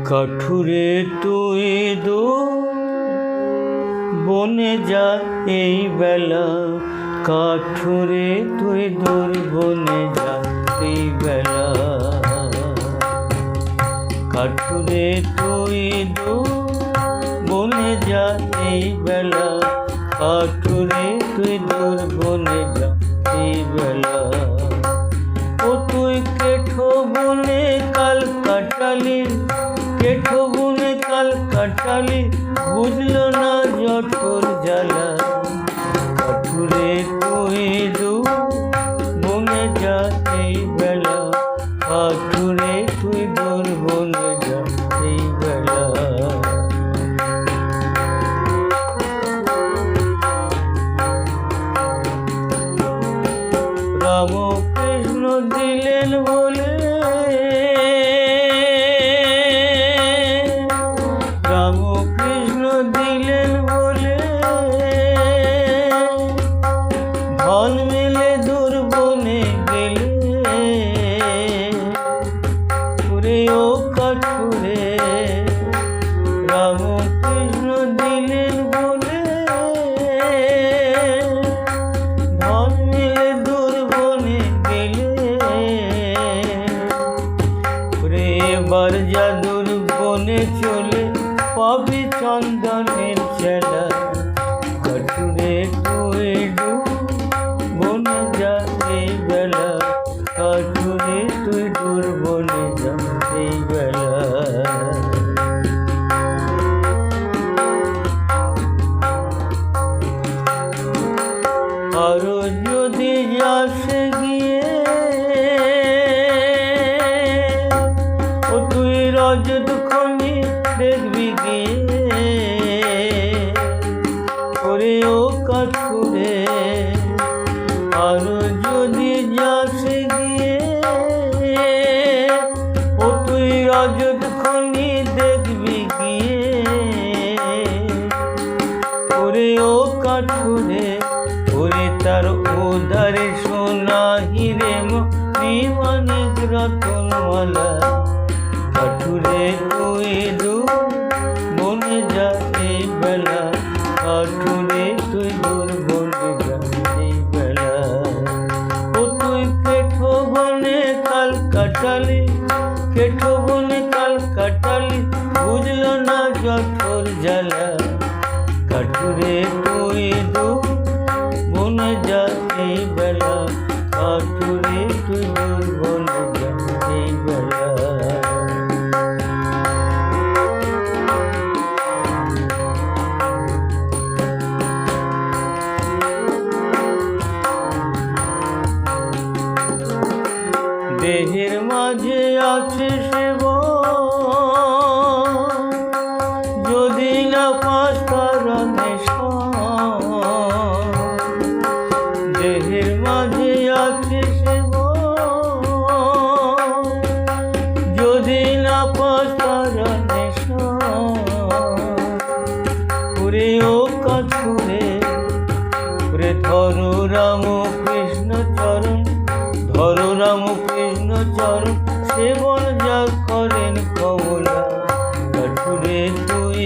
কাঠুরে তুই বনে যা এই বেলা, কাঠুরে তুই বনে যা এই বেলা, কাঠুরে তুই বনে যা এই বেলা, কাঠুরে তুই বনে যা এই বেলা। ও তুই কেঠো বনে কাল কাটালি, কেঠো বনে কাল কাটালি, বুঝলো না জঠর জ্বালা। কাঠুরে তুই বনে যা এই বেলা, কাঠুরে তুই বনে যা এই বেলা। রামকৃষ্ণ দিলেন বলে, রামকৃষ্ণ দিলেন বলে, ধন মেলে দূর বনে গেলে। ওরে ও কাঠুরে, রামকৃষ্ণ দিলেন বলে, ধন মেলে দূর বনে গেলে। ওরে এবার যাদুর বনে চলে পাবি চন্দনের চেলা। কাঠুরে তুই বনে যা এই বেলা, কাঠুরে তুই বনে যা এই বেলা। আরো যদি আসে গিয়ে, ও তুই রজত খনি দেখবি গিয়ে। ওরে ও কাঠুরে, আরো যদি আসে গিয়ে, ও তুই রজত খনি দেখবি গিয়ে। ওরে ও কাঠুরে, ওরে তার উদারে সোনা হিরে মানিক রতনমালা। কাঠুরে তুই বনে যা এই বেলা, কাঠুরে তুই বনে যা এই বেলা। ও তুই কেঠো বনে কাল কাটালি, কেঠো বনে কাল কাটালি, বুঝলো না জঠর জ্বালা। কাঠুরে তুই বনে যা এই বেলা, কাঠুরে তুই বনে যা এই বেলা। দেহের মাঝে আছে সেব, যদি না পাস কারণে। দেহের মাঝে আছে সেব, যদি না পাস কারণে। ওরে ও কাঠুরে, ওরে ধরো রামকৃষ্ণ চরণ, ধরো রামকৃষ্ণ চরণ, সেবন যা করেন কমলা। কাঠুরে তুই